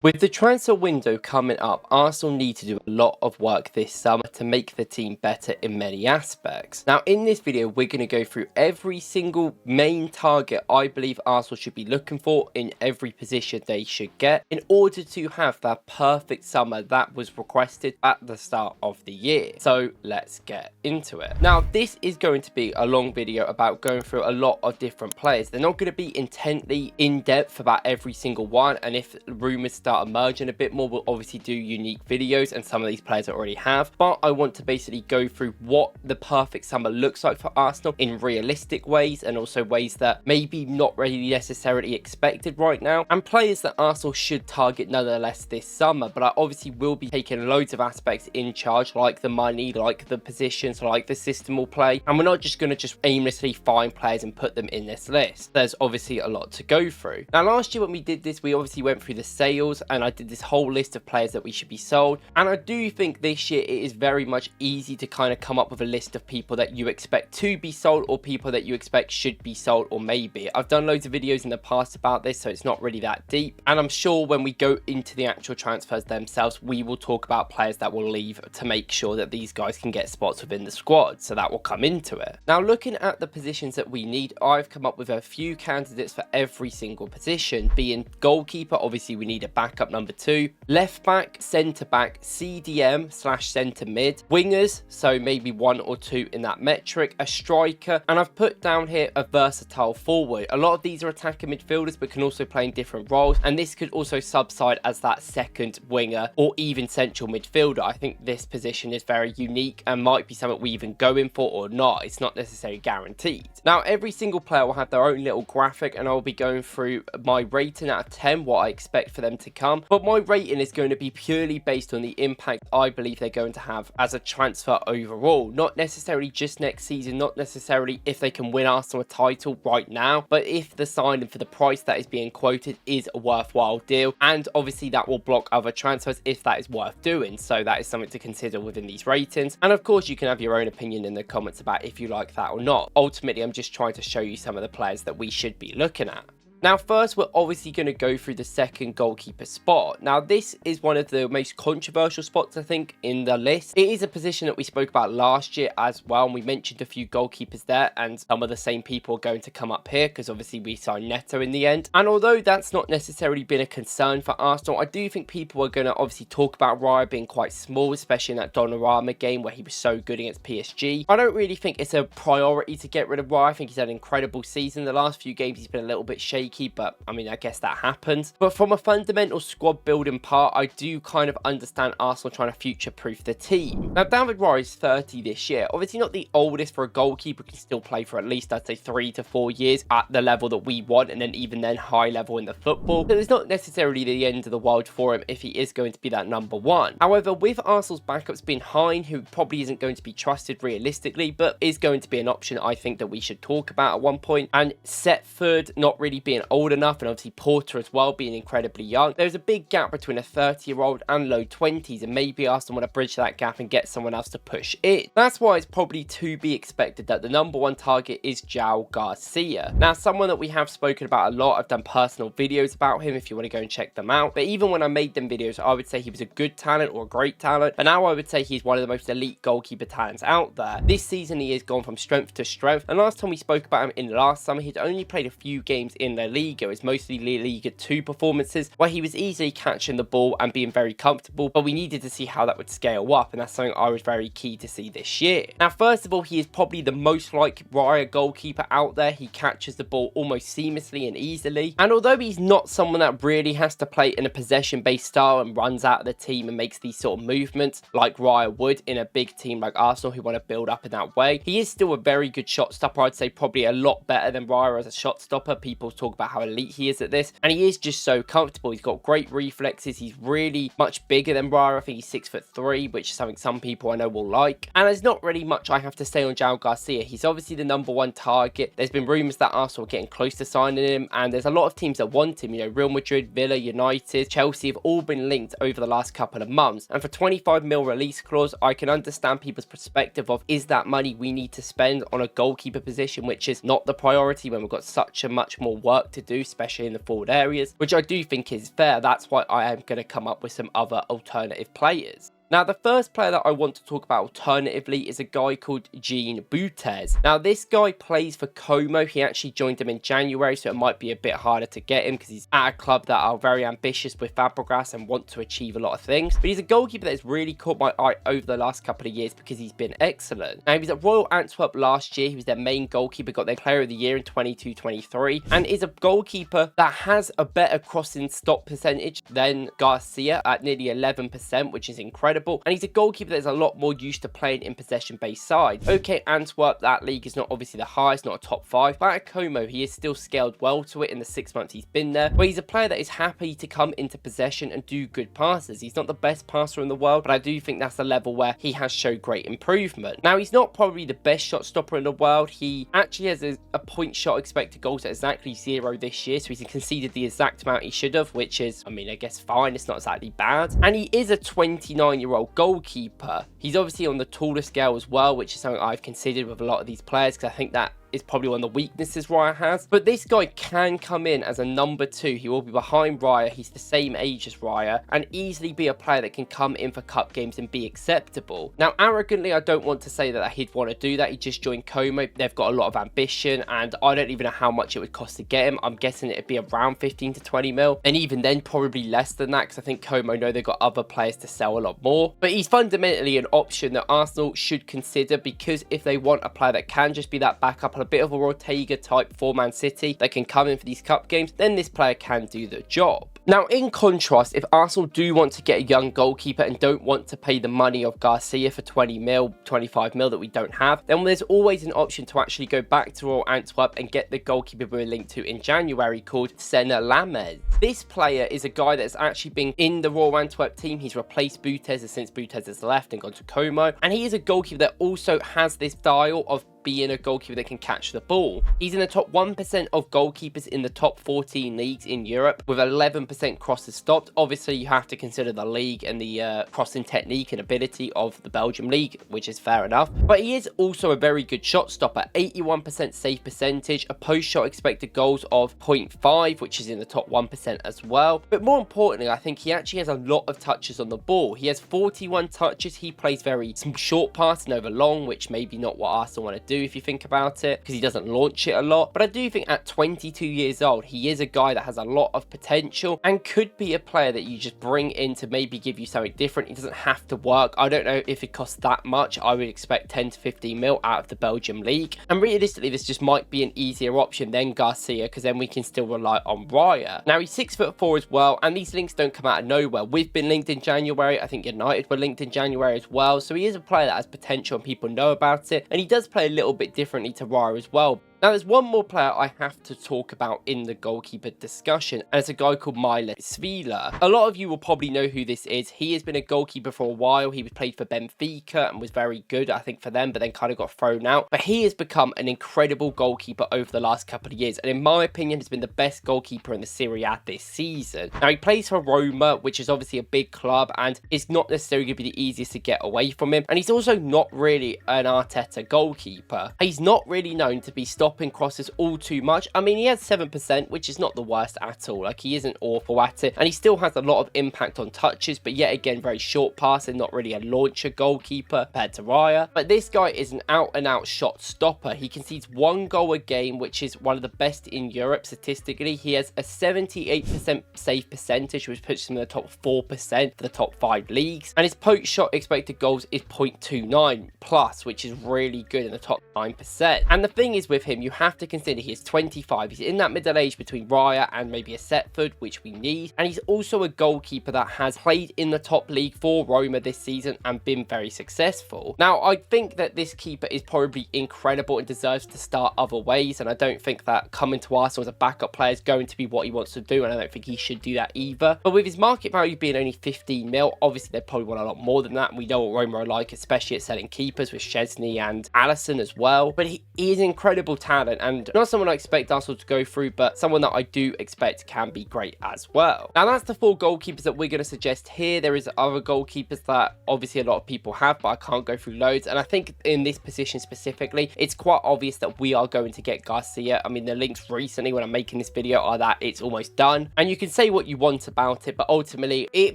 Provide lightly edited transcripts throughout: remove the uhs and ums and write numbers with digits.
With the transfer window coming up, Arsenal need to do a lot of work this summer to make the team better in many aspects. Now, in this video, we're going to go through every single main target I believe Arsenal should be looking for in every position they should get in order to have that perfect summer that was requested at the start of the year. So let's get into it. Now, this is going to be a long video about going through a lot of different players. They're not going to be intently in depth about every single one, and if rumours start emerging a bit more, we'll obviously do unique videos, and some of these players I already have, but I want to basically go through what the perfect summer looks like for Arsenal in realistic ways, and also ways that maybe not really necessarily expected right now, and players that Arsenal should target nonetheless this summer. But I obviously will be taking loads of aspects in charge, like the money, like the positions, like the system will play, and we're not just going to just aimlessly find players and put them in this list. There's obviously a lot to go through. Now, last year when we did this, we obviously went through the sales, and I did this whole list of players that we should be sold, and I do think this year it is very much easy to kind of come up with a list of people that you expect to be sold, or people that you expect should be sold, or maybe. I've done loads of videos in the past about this, so it's not really that deep, and I'm sure when we go into the actual transfers themselves, we will talk about players that will leave to make sure that these guys can get spots within the squad, so that will come into it. Now, looking at the positions that we need, I've come up with a few candidates for every single position, being goalkeeper. Obviously we need a backup number 2, left back, centre back, CDM / centre mid, wingers, so maybe 1 or 2 in that metric, a striker, and I've put down here a versatile forward. A lot of these are attacking midfielders but can also play in different roles, and this could also subside as that second winger or even central midfielder. I think this position is very unique and might be something we even go in for or not. It's not necessarily guaranteed. Now, every single player will have their own little graphic, and I'll be going through my rating out of 10, what I expect for them to come, but my rating is going to be purely based on the impact I believe they're going to have as a transfer overall, not necessarily just next season, not necessarily if they can win Arsenal a title right now, but if the signing for the price that is being quoted is a worthwhile deal, and obviously that will block other transfers if that is worth doing, so that is something to consider within these ratings. And of course you can have your own opinion in the comments about if you like that or not. Ultimately, I'm just trying to show you some of the players that we should be looking at. Now, first, we're obviously going to go through the second goalkeeper spot. Now, this is one of the most controversial spots, I think, in the list. It is a position that we spoke about last year as well, and we mentioned a few goalkeepers there, and some of the same people are going to come up here, because obviously we signed Neto in the end. And although that's not necessarily been a concern for Arsenal, I do think people are going to obviously talk about Raya being quite small, especially in that Donnarumma game where he was so good against PSG. I don't really think it's a priority to get rid of Raya. I think he's had an incredible season. The last few games he's been a little bit shaky, but I mean, I guess that happens. But from a fundamental squad building part, I do kind of understand Arsenal trying to future-proof the team. Now, David Raya is 30 this year. Obviously not the oldest for a goalkeeper, can still play for at least, I'd say, 3 to 4 years at the level that we want, and then even then high level in the football. So it's not necessarily the end of the world for him if he is going to be that number 1. However, with Arsenal's backups being Hein, who probably isn't going to be trusted realistically, but is going to be an option I think that we should talk about at one point, and Setford not really being old enough, and obviously Porter as well being incredibly young, there's a big gap between a 30-year-old and low 20s, and maybe Arsenal want to bridge that gap and get someone else to push in. That's why it's probably to be expected that the number 1 target is João Garcia. Now, someone that we have spoken about a lot. I've done personal videos about him if you want to go and check them out, but even when I made them videos, I would say he was a good talent or a great talent, but now I would say he's one of the most elite goalkeeper talents out there. This season he has gone from strength to strength, and last time we spoke about him in last summer, he'd only played a few games in La Liga. It's mostly La Liga 2 performances where he was easily catching the ball and being very comfortable, but we needed to see how that would scale up, and that's something I was very keen to see this year. Now, first of all, he is probably the most like Raya goalkeeper out there. He catches the ball almost seamlessly and easily, and although he's not someone that really has to play in a possession-based style and runs out of the team and makes these sort of movements like Raya would in a big team like Arsenal who want to build up in that way, he is still a very good shot stopper. I'd say probably a lot better than Raya as a shot stopper. People talk about how elite he is at this, and he is just so comfortable. He's got great reflexes. He's really much bigger than Raya. I think he's 6'3", which is something some people I know will like. And there's not really much I have to say on João Garcia. He's obviously the number 1 target. There's been rumours that Arsenal are getting close to signing him, and there's a lot of teams that want him. You know, Real Madrid, Villa, United, Chelsea have all been linked over the last couple of months. And for 25 mil release clause, I can understand people's perspective of, is that money we need to spend on a goalkeeper position, which is not the priority when we've got such a much more work work to do, especially in the forward areas, which I do think is fair. That's why I am going to come up with some other alternative players. Now, the first player that I want to talk about alternatively is a guy called Woklz. Now, this guy plays for Como. He actually joined them in January, so it might be a bit harder to get him because he's at a club that are very ambitious with Fabregas and want to achieve a lot of things. But he's a goalkeeper that has really caught my eye over the last couple of years because he's been excellent. Now, he was at Royal Antwerp last year. He was their main goalkeeper, got their player of the year in 22-23, and is a goalkeeper that has a better crossing stop percentage than Garcia at nearly 11%, which is incredible. And he's a goalkeeper that's a lot more used to playing in possession-based side. Okay, Antwerp, that league is not obviously the highest, not a top 5, but at Como, he has still scaled well to it in the 6 months he's been there, where he's a player that is happy to come into possession and do good passes. He's not the best passer in the world, but I do think that's the level where he has showed great improvement. Now, he's not probably the best shot stopper in the world. He actually has a point shot expected goals at exactly 0 this year, so he's conceded the exact amount he should have, which is, I mean, I guess fine. It's not exactly bad. And he is a 29-year-old goalkeeper. He's obviously on the taller scale as well, which is something I've considered with a lot of these players because I think that is probably one of the weaknesses Raya has. But this guy can come in as a number 2. He will be behind Raya. He's the same age as Raya and easily be a player that can come in for cup games and be acceptable. Now, arrogantly, I don't want to say that he'd want to do that. He just joined Como. They've got a lot of ambition and I don't even know how much it would cost to get him. I'm guessing it'd be around 15 to 20 mil. And even then, probably less than that because I think Como know they've got other players to sell a lot more. But he's fundamentally an option that Arsenal should consider because if they want a player that can just be that backup, a bit of a Ortega type for Man City that can come in for these cup games, then this player can do the job. Now, in contrast, if Arsenal do want to get a young goalkeeper and don't want to pay the money of Garcia for 20 mil, 25 mil that we don't have, then there's always an option to actually go back to Royal Antwerp and get the goalkeeper we were linked to in January called Senna Lamed. This player is a guy that's actually been in the Royal Antwerp team. He's replaced Woklz since Woklz has left and gone to Como, and he is a goalkeeper that also has this style of being a goalkeeper that can catch the ball. He's in the top 1% of goalkeepers in the top 14 leagues in Europe with 11% crosses stopped. Obviously, you have to consider the league and the crossing technique and ability of the Belgium league, which is fair enough. But he is also a very good shot stopper, 81% save percentage, a post-shot expected goals of 0.5, which is in the top 1% as well. But more importantly, I think he actually has a lot of touches on the ball. He has 41 touches. He plays very short passing over long, which maybe not what Arsenal want to do if you think about it, because he doesn't launch it a lot. But I do think at 22 years old, he is a guy that has a lot of potential and could be a player that you just bring in to maybe give you something different. He doesn't have to work. I don't know if it costs that much. I would expect 10 to 15 mil out of the Belgium league. And realistically, this just might be an easier option than Garcia, because then we can still rely on Raya. Now, he's 6'4" as well, and these links don't come out of nowhere. We've been linked in January. I think United were linked in January as well. So he is a player that has potential and people know about it. And he does play a little bit differently to Raya as well. Now, there's one more player I have to talk about in the goalkeeper discussion, and it's a guy called Midfield. A lot of you will probably know who this is. He has been a goalkeeper for a while. He was played for Benfica and was very good, I think, for them, but then kind of got thrown out. But he has become an incredible goalkeeper over the last couple of years, and in my opinion, has been the best goalkeeper in the Serie A this season. Now, he plays for Roma, which is obviously a big club, and it's not necessarily going to be the easiest to get away from him. And he's also not really an Arteta goalkeeper. He's not really known to be stopping crosses all too much. I mean, he has 7%, which is not the worst at all. Like, he isn't awful at it, and he still has a lot of impact on touches, but yet again, very short passing, not really a launcher goalkeeper compared to Raya. But this guy is an out-and-out shot stopper. He concedes 1 goal a game, which is one of the best in Europe statistically. He has a 78% save percentage, which puts him in the top 4% for the top 5 leagues, and his post-shot expected goals is 0.29 plus, which is really good in the top 9%. And the thing is with him, you have to consider he is 25. He's in that middle age between Raya and maybe a Setford, which we need. And he's also a goalkeeper that has played in the top league for Roma this season and been very successful. Now, I think that this keeper is probably incredible and deserves to start other ways. And I don't think that coming to Arsenal as a backup player is going to be what he wants to do. And I don't think he should do that either. But with his market value being only 15 mil, obviously they probably want a lot more than that. And we know what Roma are like, especially at selling keepers with Szczesny and Alisson as well. But he is incredible talent. talent, and not someone I expect Arsenal to go through, but someone that I do expect can be great as well. Now, that's the 4 goalkeepers that we're going to suggest here. There is other goalkeepers that obviously a lot of people have, but I can't go through loads. And I think in this position specifically, it's quite obvious that we are going to get Garcia. I mean, the links recently when I'm making this video are that it's almost done. And you can say what you want about it, but ultimately it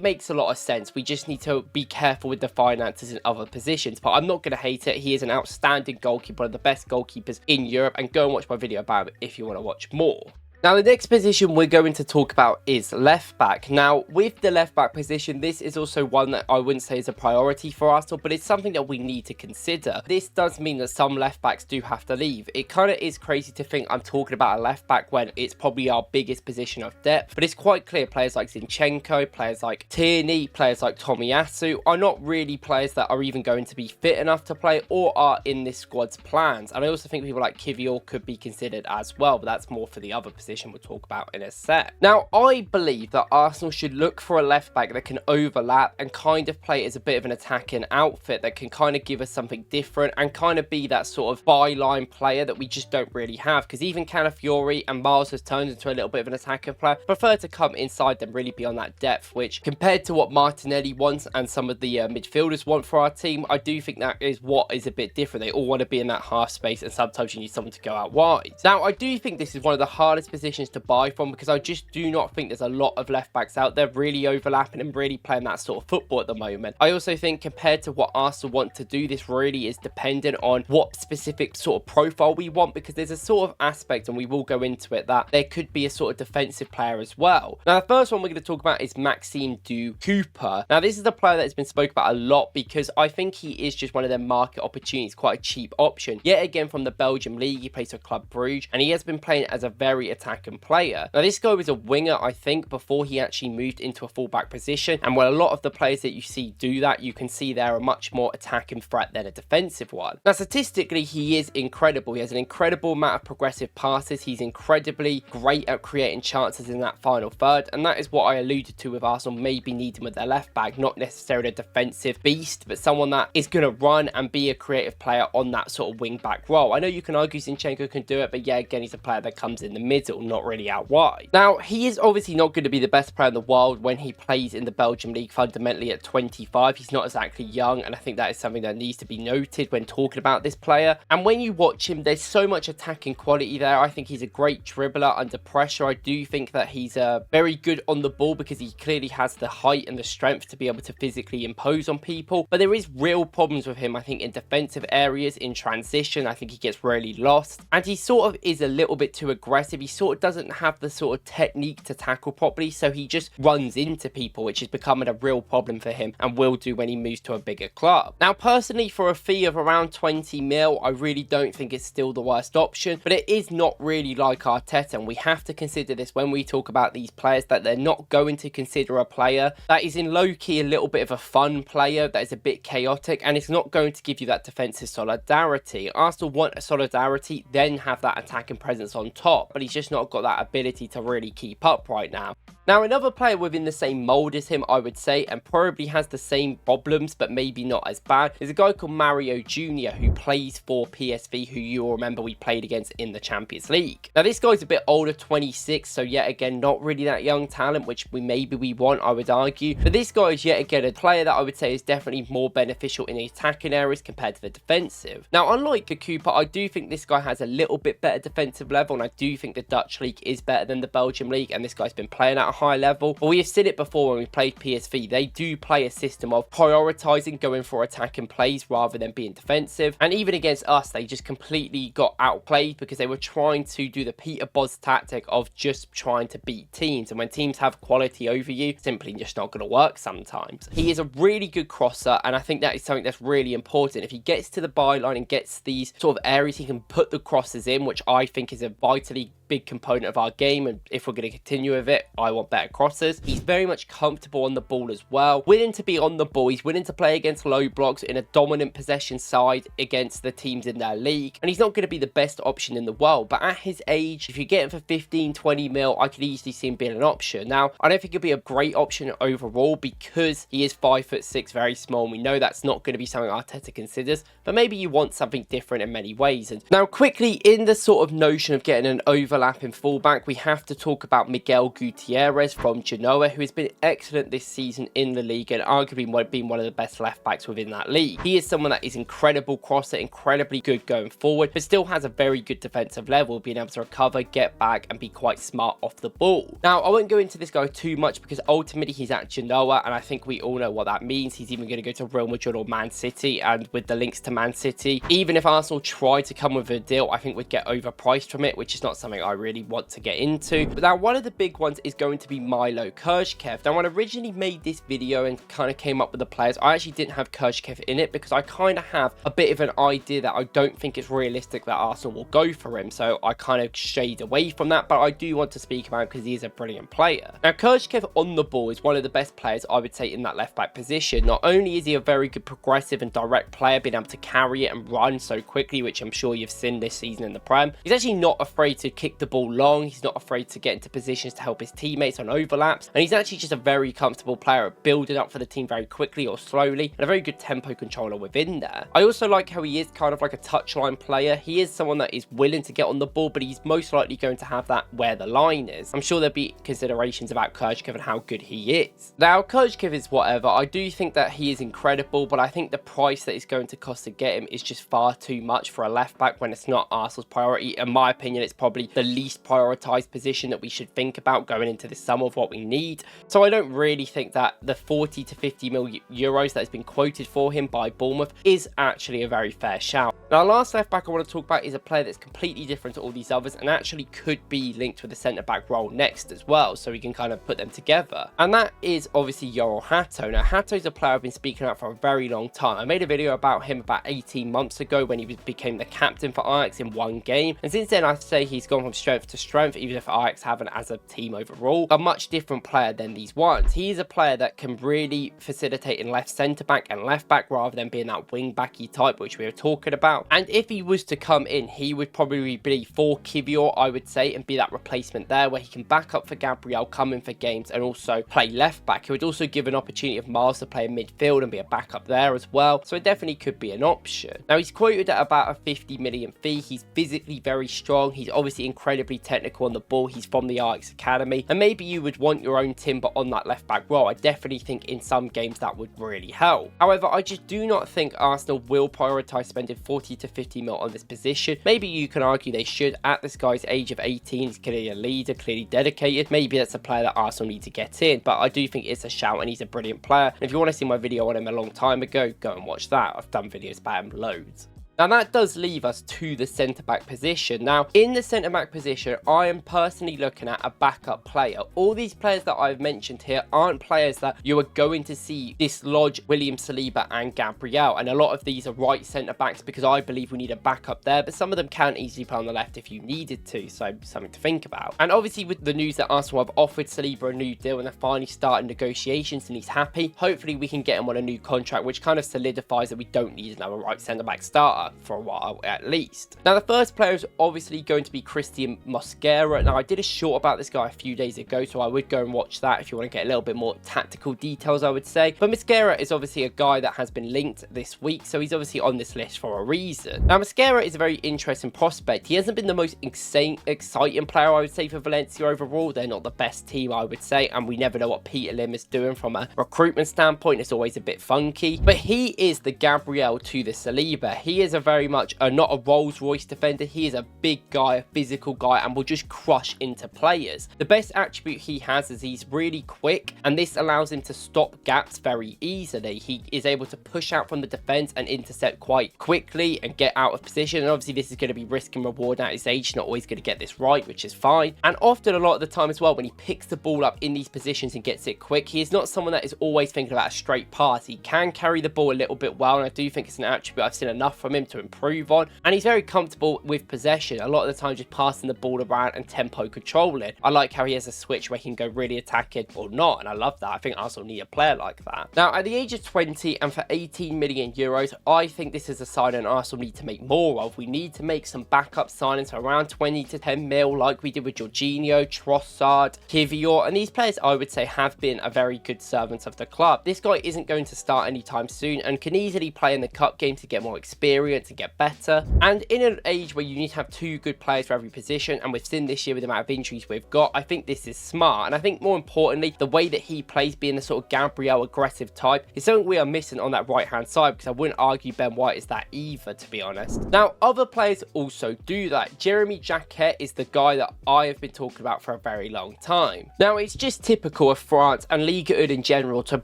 makes a lot of sense. We just need to be careful with the finances in other positions, but I'm not going to hate it. He is an outstanding goalkeeper, one of the best goalkeepers in Europe, and go and watch my video about it if you want to watch more. Now, the next position we're going to talk about is left back. Now, with the left back position, this is also one that I wouldn't say is a priority for Arsenal, but it's something that we need to consider. This does mean that some left backs do have to leave. It kind of is crazy to think I'm talking about a left back when it's probably our biggest position of depth, but it's quite clear players like Zinchenko, players like Tierney, players like Tomiyasu are not really players that are even going to be fit enough to play or are in this squad's plans. And I also think people like Kivior could be considered as well, but that's more for the other position we'll talk about in a sec. Now, I believe that Arsenal should look for a left back that can overlap and kind of play as a bit of an attacking outfit that can kind of give us something different and kind of be that sort of byline player that we just don't really have, because even Calafiori and Miles has turned into a little bit of an attacking player, prefer to come inside than really be on that depth, which compared to what Martinelli wants and some of the midfielders want for our team, I do think that is what is a bit different. They all want to be in that half space, and sometimes you need someone to go out wide. Now, I do think this is one of the hardest positions to buy from, because I just do not think there's a lot of left backs out there really overlapping and really playing that sort of football at the moment. I also think compared to what Arsenal want to do, this really is dependent on what specific sort of profile we want, because there's a sort of aspect, and we will go into it, that there could be a sort of defensive player as well. Now, the first one we're going to talk about is Maxime Du Cooper. Now, this is a player that has been spoken about a lot because I think he is just one of their market opportunities, quite a cheap option. Yet again, from the Belgium league, he plays for Club Brugge, and he has been playing as a very attacking player. Now, this guy was a winger, I think, before he actually moved into a fullback position, and while a lot of the players that you see do that, you can see they're a much more attacking threat than a defensive one. Now, statistically, he is incredible. He has an incredible amount of progressive passes. He's incredibly great at creating chances in that final third, and that is what I alluded to with Arsenal maybe needing with their left back, not necessarily a defensive beast, but someone that is going to run and be a creative player on that sort of wing back role. I know you can argue Zinchenko can do it, but yeah, again, he's a player that comes in the middle, not really out wide. Now, he is obviously not going to be the best player in the world when he plays in the Belgium league fundamentally at 25. He's not exactly young, and I think that is something that needs to be noted when talking about this player. And when you watch him, there's so much attacking quality there. I think he's a great dribbler under pressure. I do think that he's very good on the ball because he clearly has the height and the strength to be able to physically impose on people, but there is real problems with him, I think, in defensive areas, in transition. I think he gets really lost, and he sort of is a little bit too aggressive. He sort of doesn't have the sort of technique to tackle properly, so he just runs into people, which is becoming a real problem for him and will do when he moves to a bigger club. Now, personally, for a fee of around 20 mil, I really don't think it's still the worst option, but it is not really like Arteta, and we have to consider this when we talk about these players, that they're not going to consider a player that is in low-key a little bit of a fun player that is a bit chaotic, and it's not going to give you that defensive solidarity. Arsenal want a solidarity, then have that attacking presence on top, but he's just not got that ability to really keep up right now. Now, another player within the same mould as him, I would say, and probably has the same problems, but maybe not as bad, is a guy called Mario Jr., who plays for PSV, who you'll remember we played against in the Champions League. Now, this guy's a bit older, 26, so yet again, not really that young talent, which maybe we want, I would argue. But this guy is yet again a player that I would say is definitely more beneficial in the attacking areas compared to the defensive. Now, unlike Cooper, I do think this guy has a little bit better defensive level, and I do think the Dutch league is better than the Belgium league, and this guy's been playing at a high level. But we have seen it before when we played PSV. They do play a system of prioritizing going for attacking plays rather than being defensive, and even against us, they just completely got outplayed because they were trying to do the Peter Bosz tactic of just trying to beat teams, and when teams have quality over you, simply just not going to work sometimes. He is a really good crosser, and I think that is something that's really important. If he gets to the byline and gets these sort of areas, he can put the crosses in, which I think is a vitally big component of our game, and if we're going to continue with it, I want better crosses. He's very much comfortable on the ball as well, willing to be on the ball. He's willing to play against low blocks in a dominant possession side against the teams in their league, and he's not going to be the best option in the world, but at his age, if you get him for 15-20 mil, I could easily see him being an option. Now, I don't think he'll be a great option overall because he is 5'6", very small, and we know that's not going to be something Arteta considers, but maybe you want something different in many ways. And now, quickly, in the sort of notion of getting an overlapping fullback, we have to talk about Miguel Gutierrez from Genoa, who has been excellent this season in the league and arguably been one of the best left backs within that league. He is someone that is incredible crosser, incredibly good going forward, but still has a very good defensive level, being able to recover, get back, and be quite smart off the ball. Now, I won't go into this guy too much because ultimately he's at Genoa, and I think we all know what that means. He's even going to go to Real Madrid or Man City, and with the links to Man City, even if Arsenal tried to come with a deal, I think we'd get overpriced from it, which is not something I really want to get into. But now, one of the big ones is going to be Milo Krshkev. Now, when I originally made this video and kind of came up with the players, I actually didn't have Krshkev in it because I kind of have a bit of an idea that I don't think it's realistic that Arsenal will go for him, so I kind of shade away from that, but I do want to speak about him because he is a brilliant player. Now, Krshkev on the ball is one of the best players, I would say, in that left back position. Not only is he a very good progressive and direct player, being able to carry it and run so quickly, which I'm sure you've seen this season in the Prem, he's actually not afraid to kick the ball long, he's not afraid to get into positions to help his teammates on overlaps, and he's actually just a very comfortable player at building up for the team very quickly or slowly, and a very good tempo controller within there. I also like how he is kind of like a touchline player. He is someone that is willing to get on the ball, but he's most likely going to have that where the line is. I'm sure there'll be considerations about Krshkev and how good he is. Now, Krshkev is whatever. I do think that he is incredible, but I think the price that it's going to cost to get him is just far too much for a left back when it's not Arsenal's priority. In my opinion, it's probably the least prioritized position that we should think about going into this summer of what we need. So I don't really think that the 40 to 50 million euros that has been quoted for him by Bournemouth is actually a very fair shout. Now, last left back I want to talk about is a player that's completely different to all these others and actually could be linked with the centre back role next as well, so we can kind of put them together, and that is obviously Yoel Hato. Now, Hato's a player I've been speaking about for a very long time. I made a video about him about 18 months ago when he became the captain for Ajax in one game, and since then I'd say he's gone from strength to strength, even if Ajax haven't as a team overall. A much different player than these ones. He is a player that can really facilitate in left centre back and left back rather than being that wing backy type which we were talking about, and if he was to come in, he would probably be for Kivior, I would say, and be that replacement there where he can back up for Gabriel, come in for games, and also play left back. It would also give an opportunity of Miles to play in midfield and be a backup there as well, so it definitely could be an option. Now, he's quoted at about a 50 million fee. He's physically very strong. He's obviously incredibly technical on the ball. He's from the Ajax Academy, and maybe you would want your own Timber on that left back role. I definitely think in some games that would really help. However, I just do not think Arsenal will prioritise spending 40 to 50 mil on this position. Maybe you can argue they should. At this guy's age of 18, he's clearly a leader, clearly dedicated. Maybe that's a player that Arsenal need to get in, but I do think it's a shout and he's a brilliant player. And if you want to see my video on him a long time ago, go and watch that. I've done videos about him loads. Now, that does leave us to the centre-back position. Now, in the centre-back position, I am personally looking at a backup player. All these players that I've mentioned here aren't players that you are going to see dislodge William Saliba and Gabriel, and a lot of these are right centre-backs because I believe we need a backup there, but some of them can easily play on the left if you needed to, so something to think about. And obviously, with the news that Arsenal have offered Saliba a new deal and they're finally starting negotiations and he's happy, hopefully we can get him on a new contract, which kind of solidifies that we don't need another right centre-back starter for a while at least. Now, the first player is obviously going to be Christian Mosquera. Now, I did a short about this guy a few days ago, so I would go and watch that if you want to get a little bit more tactical details, I would say. But Mosquera is obviously a guy that has been linked this week, so he's obviously on this list for a reason. Now, Mosquera is a very interesting prospect. He hasn't been the most exciting player, I would say, for Valencia overall. They're not the best team, I would say, and we never know what Peter Lim is doing from a recruitment standpoint. It's always a bit funky, but he is the Gabriel to the Saliba. He is a very much not a Rolls Royce defender. He is a big guy, a physical guy, and will just crush into players. The best attribute he has is he's really quick, and this allows him to stop gaps very easily. He is able to push out from the defense and intercept quite quickly and get out of position, and obviously this is going to be risk and reward at his age. He's not always going to get this right, which is fine, and often a lot of the time as well, when he picks the ball up in these positions and gets it quick, he is not someone that is always thinking about a straight pass. He can carry the ball a little bit well, and I do think it's an attribute I've seen enough from him him to improve on. And he's very comfortable with possession, a lot of the time just passing the ball around and tempo controlling. I like how he has a switch where he can go really attacking or not, and I love that. I think Arsenal need a player like that. Now, at the age of 20 and for 18 million euros, I think this is a signing Arsenal need to make more of. We need to make some backup signings around 20 to 10 mil like we did with Jorginho, Trossard, Kivior, and these players I would say have been a very good servant of the club. This guy isn't going to start anytime soon and can easily play in the cup game to get more experience and get better. And in an age where you need to have two good players for every position, and we've seen this year with the amount of injuries we've got, I think this is smart. And I think more importantly, the way that he plays, being the sort of Gabriel aggressive type, is something we are missing on that right hand side, because I wouldn't argue Ben White is that either, to be honest. Now, other players also do that. Jeremy Jacquet is the guy that I have been talking about for a very long time. Now, it's just typical of France and Ligue 1 in general to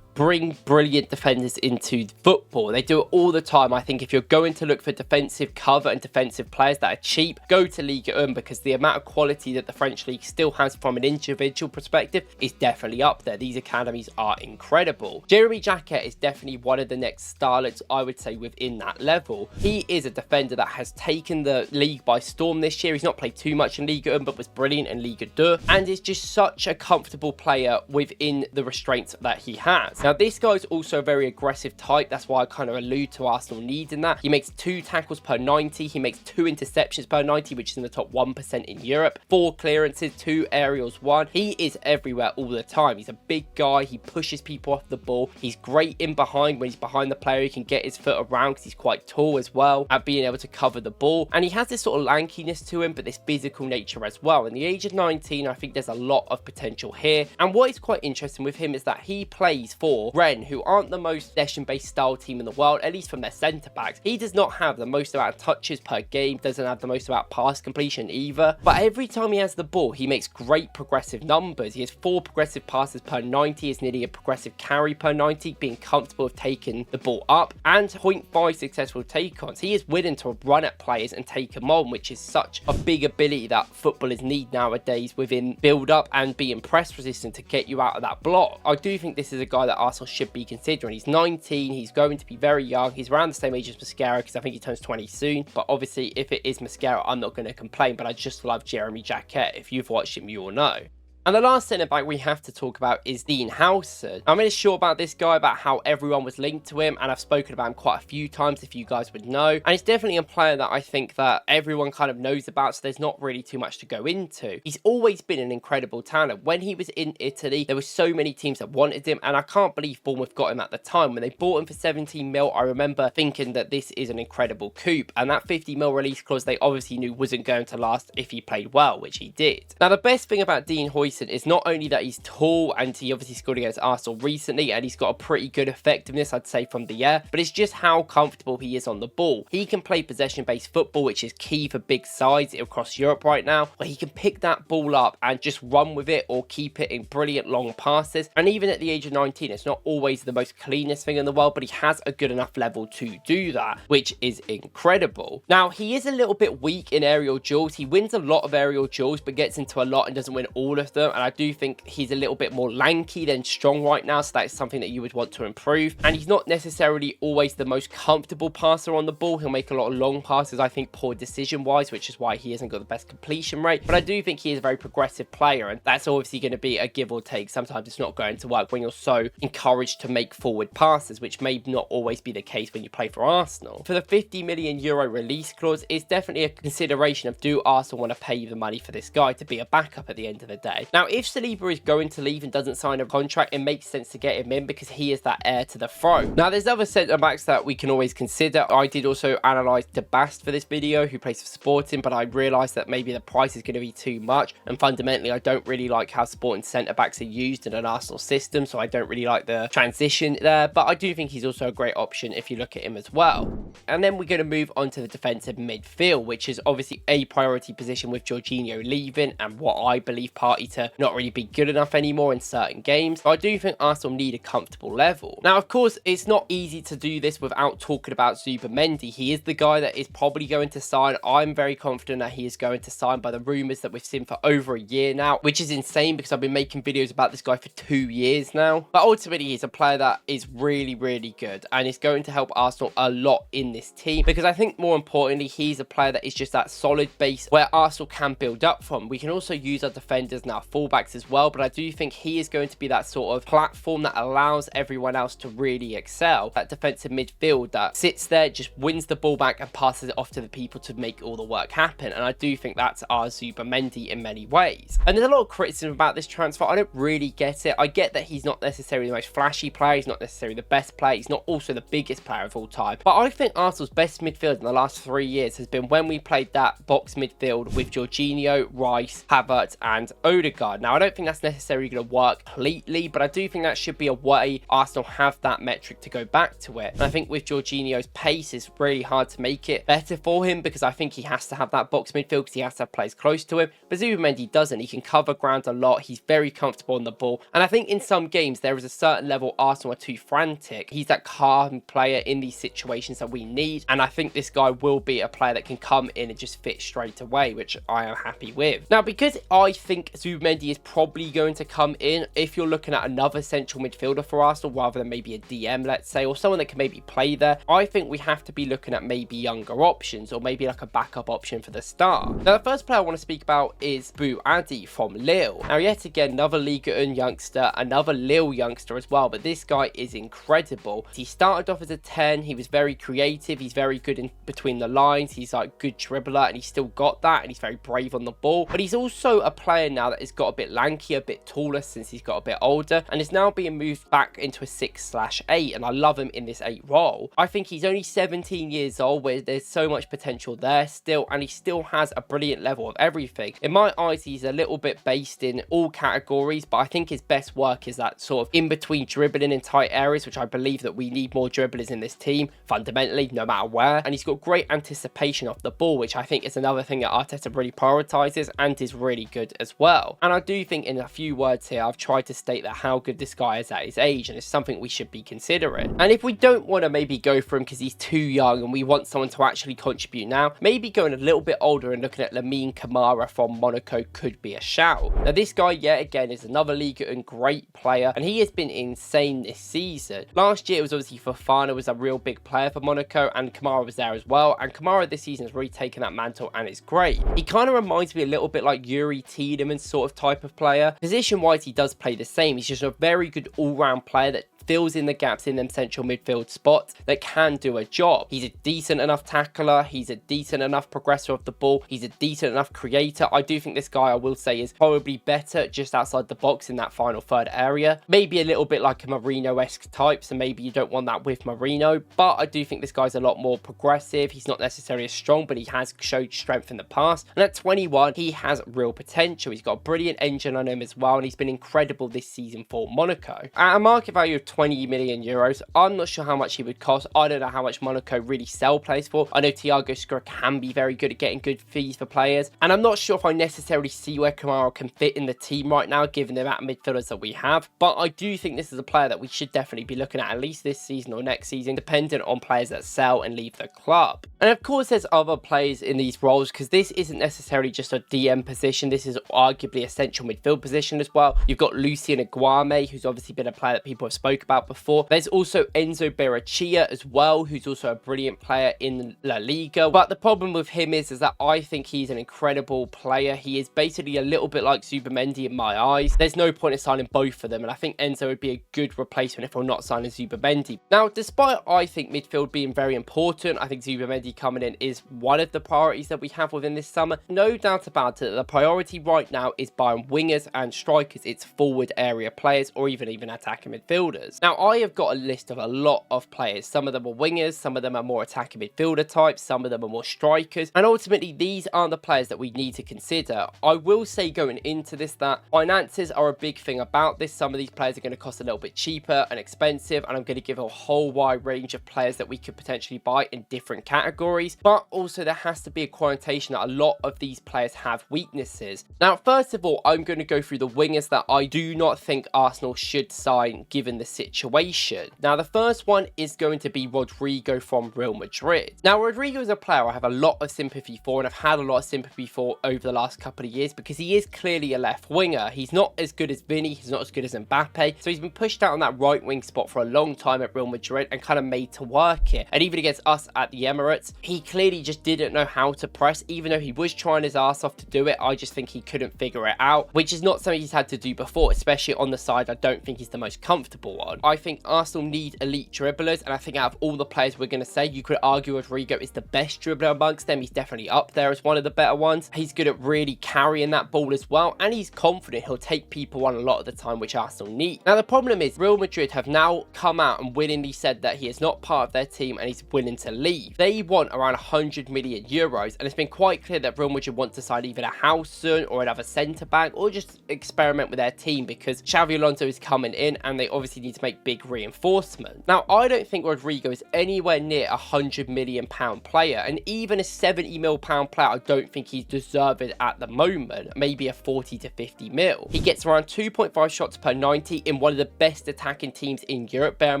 bring brilliant defenders into football. They do it all the time. I think if you're going to look for defensive cover and defensive players that are cheap, go to Ligue 1, because the amount of quality that the French league still has from an individual perspective is definitely up there. These academies are incredible. Jeremy Jacquet is definitely one of the next starlets, I would say, within that level. He is a defender that has taken the league by storm this year. He's not played too much in Ligue 1, but was brilliant in Ligue 2, and is just such a comfortable player within the restraints that he has. Now, this guy is also a very aggressive type. That's why I kind of allude to Arsenal needing that. He makes 2 tackles per 90. He makes 2 interceptions per 90, which is in the top 1% in Europe. 4 clearances, 2 aerials, 1. He is everywhere all the time. He's a big guy. He pushes people off the ball. He's great in behind. When he's behind the player, he can get his foot around because he's quite tall as well at being able to cover the ball. And he has this sort of lankiness to him, but this physical nature as well. In the age of 19, I think there's a lot of potential here. And what is quite interesting with him is that he plays for Rennes, who aren't the most possession-based style team in the world, at least from their centre-backs. He does not have the most amount of touches per game, doesn't have the most amount of pass completion either. But every time he has the ball, he makes great progressive numbers. He has 4 progressive passes per 90, is nearly a progressive carry per 90, being comfortable with taking the ball up, and 0.5 successful take-ons. He is willing to run at players and take them on, which is such a big ability that footballers need nowadays within build-up and being press resistant to get you out of that block. I do think this is a guy that Arsenal should be considering. He's 19, he's going to be very young. He's around the same age as Mascara, because I think he turns 20 soon. But obviously, if it is Mascara, I'm not going to complain. But I just love Jeremy Jacquet. If you've watched him, you will know. And the last centre-back we have to talk about is Dean Howson. I'm really sure about this guy, about how everyone was linked to him, and I've spoken about him quite a few times, if you guys would know. And he's definitely a player that I think that everyone kind of knows about, so there's not really too much to go into. He's always been an incredible talent. When he was in Italy, there were so many teams that wanted him, and I can't believe Bournemouth got him at the time. When they bought him for 17 mil, I remember thinking that this is an incredible coup, and that 50 mil release clause they obviously knew wasn't going to last if he played well, which he did. Now, the best thing about Dean Howson is not only that he's tall, and he obviously scored against Arsenal recently, and he's got a pretty good effectiveness, I'd say, from the air, but it's just how comfortable he is on the ball. He can play possession-based football, which is key for big sides across Europe right now, where he can pick that ball up and just run with it or keep it in brilliant long passes. And even at the age of 19, it's not always the most cleanest thing in the world, but he has a good enough level to do that, which is incredible. Now, he is a little bit weak in aerial duels. He wins a lot of aerial duels, but gets into a lot and doesn't win all of them. And I do think he's a little bit more lanky than strong right now, so that's something that you would want to improve. And he's not necessarily always the most comfortable passer on the ball. He'll make a lot of long passes, I think, poor decision-wise, which is why he hasn't got the best completion rate. But I do think he is a very progressive player, and that's obviously going to be a give or take. Sometimes it's not going to work when you're so encouraged to make forward passes, which may not always be the case when you play for Arsenal. For the 50 million euro release clause, it's definitely a consideration of, do Arsenal want to pay you the money for this guy to be a backup at the end of the day? Now, if Saliba is going to leave and doesn't sign a contract, it makes sense to get him in because he is that heir to the throne. Now, there's other centre-backs that we can always consider. I did also analyse De Bast for this video, who plays for Sporting, but I realised that maybe the price is going to be too much, and fundamentally I don't really like how Sporting centre-backs are used in an Arsenal system, so I don't really like the transition there, but I do think he's also a great option if you look at him as well. And then we're going to move on to the defensive midfield, which is obviously a priority position with Jorginho leaving, and what I believe party to to not really be good enough anymore in certain games. But I do think Arsenal need a comfortable level. Now, of course, it's not easy to do this without talking about Zubimendi. He is the guy that is probably going to sign. I'm very confident that he is going to sign by the rumours that we've seen for over a year now, which is insane because I've been making videos about this guy for 2 years now. But ultimately, he's a player that is really, really good and is going to help Arsenal a lot in this team, because I think more importantly, he's a player that is just that solid base where Arsenal can build up from. We can also use our defenders and our fullbacks as well, but I do think he is going to be that sort of platform that allows everyone else to really excel. That defensive midfield that sits there, just wins the ball back and passes it off to the people to make all the work happen. And I do think that's our Zubimendi in many ways. And there's a lot of criticism about this transfer. I don't really get it. I get that he's not necessarily the most flashy player, he's not necessarily the best player, he's not also the biggest player of all time, but I think Arsenal's best midfield in the last 3 years has been when we played that box midfield with Jorginho, Rice, Havertz and Odegaard. Now, I don't think that's necessarily going to work completely, but I do think that should be a way Arsenal have that metric to go back to it. And I think with Jorginho's pace, it's really hard to make it better for him, because I think he has to have that box midfield because he has to have players close to him. But Zubimendi doesn't. He can cover ground a lot. He's very comfortable on the ball. And I think in some games, there is a certain level Arsenal are too frantic. He's that calm player in these situations that we need. And I think this guy will be a player that can come in and just fit straight away, which I am happy with. Now, because I think Zubimendi is probably going to come in, if you're looking at another central midfielder for Arsenal rather than maybe a DM, let's say, or someone that can maybe play there, I think we have to be looking at maybe younger options or maybe like a backup option for the start. Now, the first player I want to speak about is Adi from Lille. Now, yet again, another Liga 1 youngster, another Lille youngster as well, but this guy is incredible. He started off as a 10, he was very creative, he's very good in between the lines, he's like good dribbler and he's still got that, and he's very brave on the ball, but he's also a player now that has got a bit lanky, a bit taller since he's got a bit older, and is now being moved back into a 6/8, and I love him in this 8 role. I think he's only 17 years old, where there's so much potential there still, and he still has a brilliant level of everything. In my eyes, he's a little bit based in all categories, but I think his best work is that sort of in-between dribbling in tight areas, which I believe that we need more dribblers in this team, fundamentally, no matter where. And he's got great anticipation of the ball, which I think is another thing that Arteta really prioritises and is really good as well. And I do think in a few words here, I've tried to state that how good this guy is at his age, and it's something we should be considering. And if we don't want to maybe go for him because he's too young and we want someone to actually contribute now, maybe going a little bit older and looking at Lamine Camara from Monaco could be a shout. Now, this guy, yet again, is another Liga and great player, and he has been insane this season. Last year, it was obviously Fofana was a real big player for Monaco, and Camara was there as well, and Camara this season has really taken that mantle, and it's great. He kind of reminds me a little bit like Yuri Tiedemann sort of type of player. Position-wise, he does play the same. He's just a very good all-round player that fills in the gaps in them central midfield spots that can do a job. He's a decent enough tackler, he's a decent enough progressor of the ball, he's a decent enough creator. I do think this guy, I will say, is probably better just outside the box in that final third area. Maybe a little bit like a Marino-esque type, so maybe you don't want that with Marino, but I do think this guy's a lot more progressive. He's not necessarily as strong, but he has showed strength in the past, and at 21 he has real potential. He's got a brilliant engine on him as well, and he's been incredible this season for Monaco. At a market value of 20 million euros. I'm not sure how much he would cost. I don't know how much Monaco really sell players for. I know Thiago Square can be very good at getting good fees for players, and I'm not sure if I necessarily see where Kamara can fit in the team right now, given the amount of midfielders that we have, but I do think this is a player that we should definitely be looking at least this season or next season, dependent on players that sell and leave the club. And of course, there's other players in these roles, because this isn't necessarily just a DM position. This is arguably a central midfield position as well. You've got Lucien Aguame, who's obviously been a player that people have spoke about before. There's also Enzo Berachia as well, who's also a brilliant player in La Liga. But the problem with him is that I think he's an incredible player. He is basically a little bit like Zubimendi in my eyes. There's no point in signing both of them, and I think Enzo would be a good replacement if we're not signing Zubimendi. Now, despite I think midfield being very important, I think Zubimendi coming in is one of the priorities that we have within this summer. No doubt about it, the priority right now is buying wingers and strikers. It's forward area players or even attacking midfielders. midfielders. Now, I have got a list of a lot of players. Some of them are wingers, some of them are more attacking midfielder types, some of them are more strikers, and ultimately these are the players that we need to consider. I will say going into this that finances are a big thing about this. Some of these players are going to cost a little bit cheaper and expensive, and I'm going to give a whole wide range of players that we could potentially buy in different categories, but also there has to be a connotation that a lot of these players have weaknesses. Now, first of all, I'm going to go through the wingers that I do not think Arsenal should sign given the situation. Now, the first one is going to be Rodrigo from Real Madrid. Now, Rodrigo is a player I have a lot of sympathy for, and I've had a lot of sympathy for over the last couple of years because he is clearly a left winger. He's not as good as Vinny, he's not as good as Mbappe, so he's been pushed out on that right wing spot for a long time at Real Madrid and kind of made to work it. And even against us at the Emirates, he clearly just didn't know how to press, even though he was trying his ass off to do it. I just think he couldn't figure it out, which is not something he's had to do before, especially on the side I don't think he's the most comfortable on. I think Arsenal need elite dribblers, and I think out of all the players we're going to say, you could argue Rodrigo is the best dribbler amongst them. He's definitely up there as one of the better ones. He's good at really carrying that ball as well, and he's confident. He'll take people on a lot of the time, which Arsenal need. Now, the problem is Real Madrid have now come out and willingly said that he is not part of their team and he's willing to leave. They want around 100 million euros, and it's been quite clear that Real Madrid want to sign either a Howson or another centre-back, or just experiment with their team because Xavi Alonso is coming in and they obviously need to make big reinforcements. Now, I don't think Rodrigo is anywhere near a £100 million player, and even a £70 million player, I don't think he's deserved at the moment. Maybe a 40 to 50 mil. He gets around 2.5 shots per 90 in one of the best attacking teams in Europe, bear in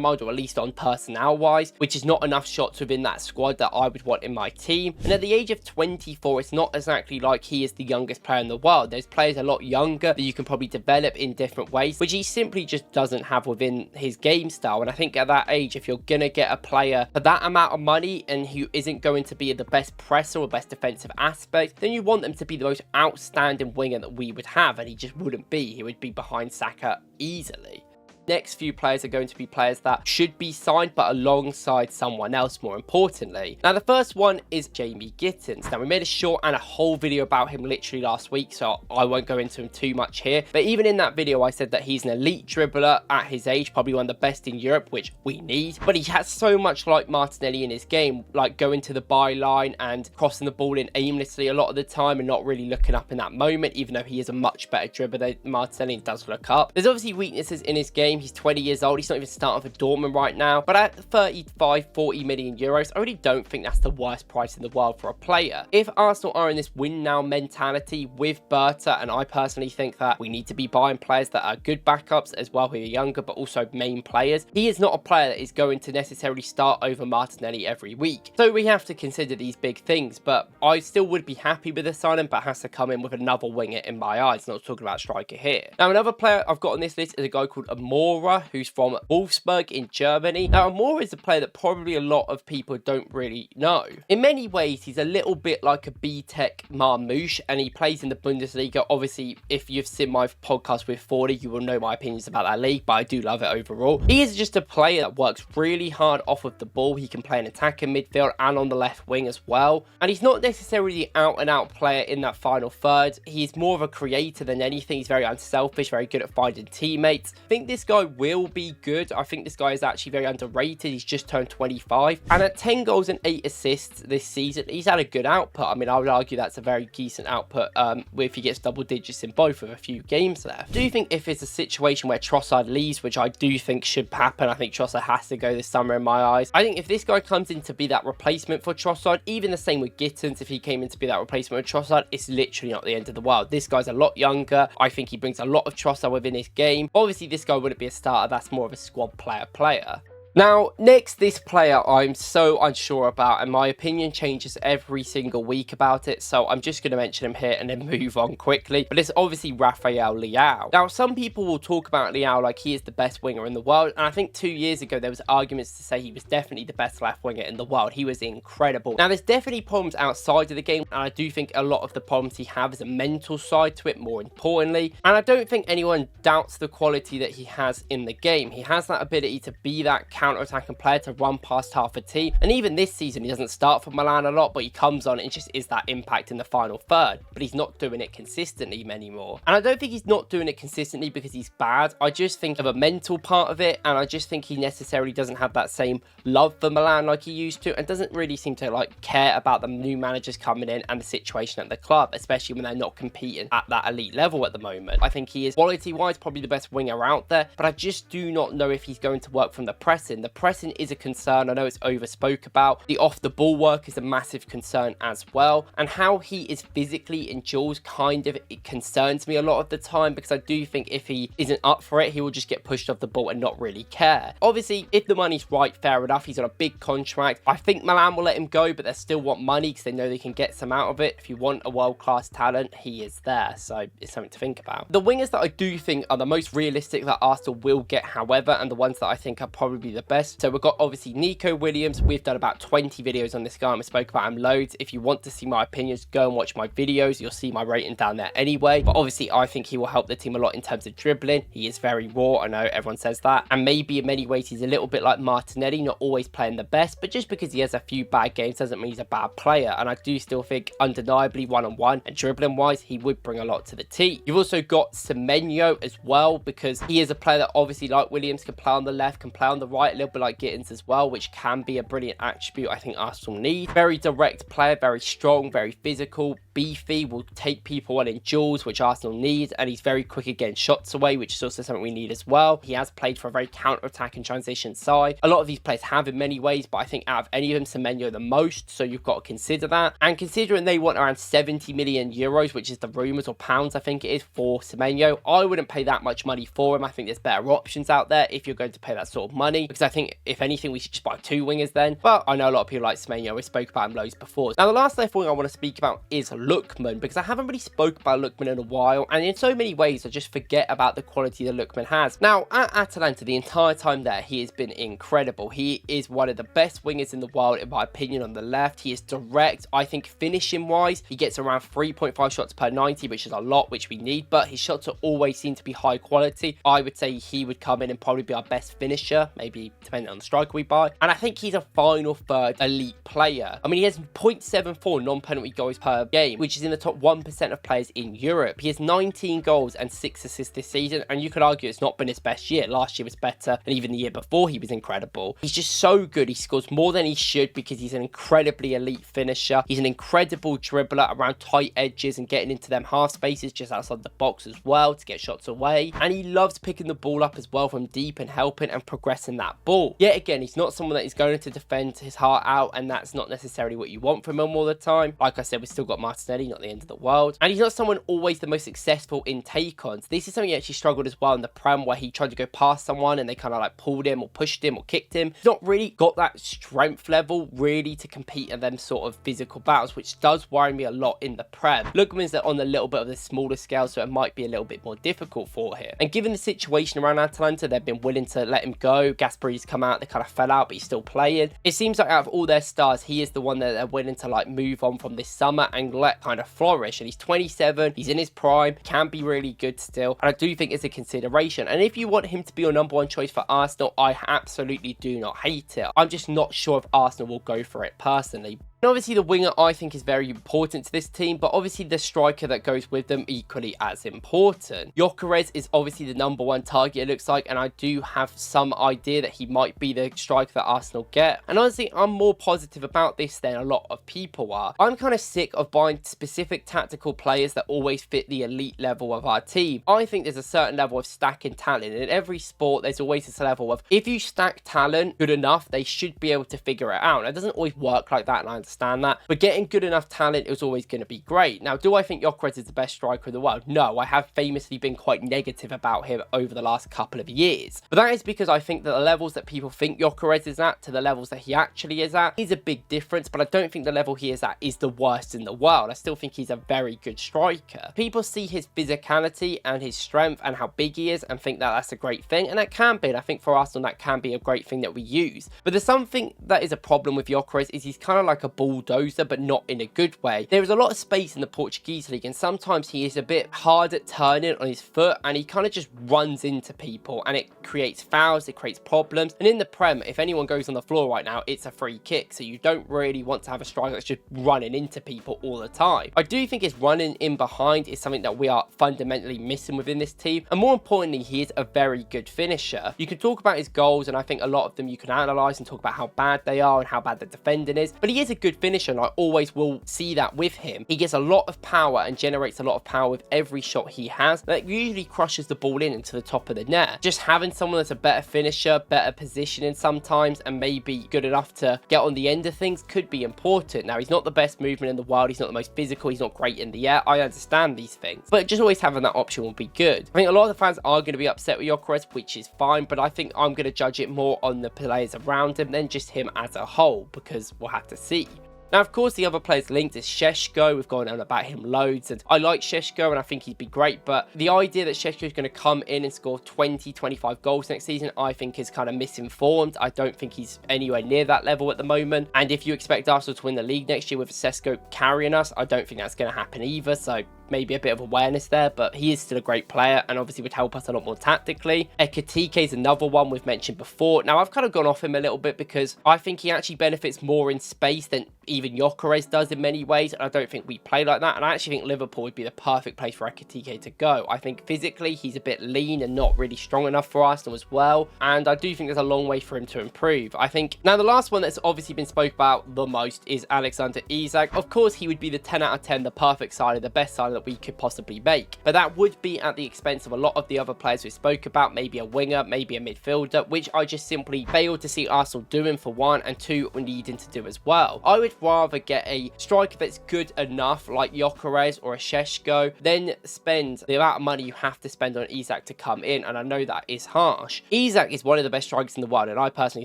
mind, or at least on personnel wise, which is not enough shots within that squad that I would want in my team. And at the age of 24, it's not exactly like he is the youngest player in the world. There's players a lot younger that you can probably develop in different ways, which he simply just doesn't have within his game style. And I think at that age, if you're gonna get a player for that amount of money and who isn't going to be the best presser or best defensive aspect, then you want them to be the most outstanding winger that we would have, and he just wouldn't be. He would be behind Saka easily. Next few players are going to be players that should be signed, but alongside someone else, more importantly. Now, the first one is Jamie Gittins. Now, we made a short and a whole video about him literally last week, so I won't go into him too much here. But even in that video, I said that he's an elite dribbler at his age, probably one of the best in Europe, which we need. But he has so much like Martinelli in his game, like going to the byline and crossing the ball in aimlessly a lot of the time and not really looking up in that moment, even though he is a much better dribbler than Martinelli and does look up. There's obviously weaknesses in his game. He's 20 years old. He's not even starting for Dortmund right now. But at 35-40 million euros, I really don't think that's the worst price in the world for a player. If Arsenal are in this win now mentality with Berta, and I personally think that we need to be buying players that are good backups as well, who are younger, but also main players, he is not a player that is going to necessarily start over Martinelli every week. So we have to consider these big things, but I still would be happy with the signing, but has to come in with another winger in my eyes, not talking about striker here. Now, another player I've got on this list is a guy called Amora, who's from Wolfsburg in Germany. Now, Amora is a player that probably a lot of people don't really know. In many ways, he's a little bit like a B-Tech Marmouche, and he plays in the Bundesliga. Obviously, if you've seen my podcast with 40, you will know my opinions about that league, but I do love it overall. He is just a player that works really hard off of the ball. He can play an attacking midfield and on the left wing as well. And he's not necessarily the out-and-out player in that final third. He's more of a creator than anything. He's very unselfish, very good at finding teammates. I think this guy will be good. I think this guy is actually very underrated. He's just turned 25, and at 10 goals and 8 assists this season, he's had a good output. I mean, I would argue that's a very decent output if he gets double digits in both with a few games left. I do think if it's a situation where Trossard leaves, which I do think should happen, I think Trossard has to go this summer in my eyes. I think if this guy comes in to be that replacement for Trossard, even the same with Gittins, if he came in to be that replacement with Trossard, it's literally not the end of the world. This guy's a lot younger. I think he brings a lot of Trossard within his game. Obviously, this guy wouldn't be a starter. That's more of a squad player. Now, next, this player I'm so unsure about, and my opinion changes every single week about it, so I'm just going to mention him here and then move on quickly. But it's obviously Rafael Leao. Now, some people will talk about Leao like he is the best winger in the world, and I think 2 years ago there was arguments to say he was definitely the best left winger in the world. He was incredible. Now, there's definitely problems outside of the game, and I do think a lot of the problems he has is a mental side to it, more importantly. And I don't think anyone doubts the quality that he has in the game. He has that ability to be that counter-attacking player to run past half a team. And even this season, he doesn't start for Milan a lot, but he comes on and just is that impact in the final third. But he's not doing it consistently anymore. And I don't think he's not doing it consistently because he's bad. I just think of a mental part of it, and I just think he necessarily doesn't have that same love for Milan like he used to, and doesn't really seem to like care about the new managers coming in and the situation at the club, especially when they're not competing at that elite level at the moment. I think he is quality-wise probably the best winger out there, but I just do not know if he's going to work from the pressing. The pressing is a concern. I know it's overspoke about. The off-the-ball work is a massive concern as well, and how he is physically in duels kind of, it concerns me a lot of the time, because I do think if he isn't up for it, he will just get pushed off the ball and not really care. Obviously, if the money's right, fair enough. He's on a big contract. I think Milan will let him go, but they still want money because they know they can get some out of it. If you want a world-class talent, he is there, so it's something to think about. The wingers that I do think are the most realistic that Arsenal will get, however, and the ones that I think are probably the best. So we've got obviously Nico Williams. We've done about 20 videos on this guy and we spoke about him loads. If you want to see my opinions, go and watch my videos. You'll see my rating down there anyway. But obviously, I think he will help the team a lot in terms of dribbling. He is very raw. I know everyone says that. And maybe in many ways, he's a little bit like Martinelli, not always playing the best, but just because he has a few bad games doesn't mean he's a bad player. And I do still think undeniably one-on-one and dribbling wise, he would bring a lot to the team. You've also got Semenyo as well, because he is a player that obviously, like Williams, can play on the left, can play on the right, a little bit like Gittins as well, which can be a brilliant attribute I think Arsenal need. Very direct player, very strong, very physical, beefy, will take people on in duels, which Arsenal needs, and he's very quick at getting shots away, which is also something we need as well. He has played for a very counter-attack and transition side. A lot of these players have in many ways, but I think out of any of them, Semenyo the most, so you've got to consider that. And considering they want around 70 million euros, which is the rumours, or pounds I think it is, for Semenyo, I wouldn't pay that much money for him. I think there's better options out there if you're going to pay that sort of money, because I think if anything we should just buy two wingers then. But I know a lot of people like Semenyo. We spoke about him loads before. Now the last thing I want to speak about is Lookman, because I haven't really spoke about Lookman in a while, and in so many ways I just forget about the quality that Lookman has. Now at Atalanta, the entire time there, he has been incredible. He is one of the best wingers in the world in my opinion on the left. He is direct. I think finishing wise, he gets around 3.5 shots per 90, which is a lot, which we need, but his shots are always seem to be high quality. I would say he would come in and probably be our best finisher, maybe depending on the striker we buy, and I think he's a final third elite player. I mean, he has 0.74 non-penalty goals per game, which is in the top 1% of players in Europe. He has 19 goals and 6 assists this season, and you could argue it's not been his best year. Last year was better, and even the year before he was incredible. He's just so good. He scores more than he should because he's an incredibly elite finisher. He's an incredible dribbler around tight edges and getting into them half spaces just outside the box as well to get shots away, and he loves picking the ball up as well from deep and helping and progressing that ball. Yet again, he's not someone that is going to defend his heart out, and that's not necessarily what you want from him all the time. Like I said, we've still got Martinelli, not the end of the world, and he's not someone always the most successful in take-ons. This is something he actually struggled as well in the Prem, where he tried to go past someone and they kind of like pulled him or pushed him or kicked him. He's not really got that strength level really to compete in them sort of physical battles, which does worry me a lot in the Prem. Lookman's on a little bit of the smaller scale, so it might be a little bit more difficult for him. And given the situation around Atalanta, they've been willing to let him go. Gasperi's come out, they kind of fell out, but he's still playing. It seems like out of all their stars, he is the one that they're willing to like move on from this summer and let kind of flourish. And he's 27, he's in his prime, can be really good still, and I do think it's a consideration. And if you want him to be your number one choice for Arsenal, I absolutely do not hate it. I'm just not sure if Arsenal will go for it personally. And obviously the winger I think is very important to this team, but obviously the striker that goes with them equally as important. Goalkeepers is obviously the number one target it looks like, and I do have some idea that he might be the striker that Arsenal get. And honestly, I'm more positive about this than a lot of people are. I'm kind of sick of buying specific tactical players that always fit the elite level of our team. I think there's a certain level of stacking talent. In every sport, there's always this level of if you stack talent good enough, they should be able to figure it out. Now, it doesn't always work like that, and I understand that, but getting good enough talent is always going to be great. Now, do I think Goalkeepers is the best striker in the world? No, I have famously been quite negative about him over the last couple of years, but that is because I think that the levels that people think Goalkeepers is at to the levels that he actually is at is a big difference, but I don't think the level he is at is the worst in the world. I still think he's a very good striker. People see his physicality and his strength and how big he is and think that that's a great thing, and that can be, and I think for Arsenal that can be a great thing that we use. But there's something that is a problem with Goalkeepers is he's kind of like a bulldozer, but not in a good way. There is a lot of space in the Portuguese league, and sometimes he is a bit hard at turning on his foot, and he kind of just runs into people, and it creates fouls, it creates problems. And in the Prem, if anyone goes on the floor right now, it's a free kick, so you don't really want to have a striker that's just running into people all the time. I do think his running in behind is something that we are fundamentally missing within this team, and more importantly, he is a very good finisher. You can talk about his goals, and I think a lot of them you can analyse and talk about how bad they are and how bad the defending is, but he is a good finisher, and I always will see that with him. He gets a lot of power and generates a lot of power with every shot he has, that usually crushes the ball in into the top of the net. Just having someone that's a better finisher, better positioning sometimes, and maybe good enough to get on the end of things could be important. Now, he's not the best movement in the world, he's not the most physical, he's not great in the air, I understand these things, but just always having that option will be good. I think a lot of the fans are going to be upset with Gyökeres, which is fine, but I think I'm going to judge it more on the players around him than just him as a whole, because we'll have to see. Now, of course, the other players linked is Šeško. We've gone on about him loads, and I like Šeško, and I think he'd be great, but the idea that Šeško is going to come in and score 20, 25 goals next season, I think is kind of misinformed. I don't think he's anywhere near that level at the moment, and if you expect Arsenal to win the league next year with Šeško carrying us, I don't think that's going to happen either, so maybe a bit of awareness there, but he is still a great player and obviously would help us a lot more tactically. Ekitike is another one we've mentioned before. Now, I've kind of gone off him a little bit because I think he actually benefits more in space than even Gyökeres does in many ways, and I don't think we play like that, and I actually think Liverpool would be the perfect place for Ekitike to go. I think physically he's a bit lean and not really strong enough for Arsenal as well, and I do think there's a long way for him to improve. I think now the last one that's obviously been spoke about the most is Alexander Isak. Of course, he would be the 10 out of 10, the perfect signing, the best signing that we could possibly make, but that would be at the expense of a lot of the other players we spoke about, maybe a winger, maybe a midfielder, which I just simply failed to see Arsenal doing, for one, and two, needing to do as well. I would rather get a striker that's good enough like Gyökeres or a Šeško than spend the amount of money you have to spend on Isak to come in, and I know that is harsh. Isak is one of the best strikers in the world, and I personally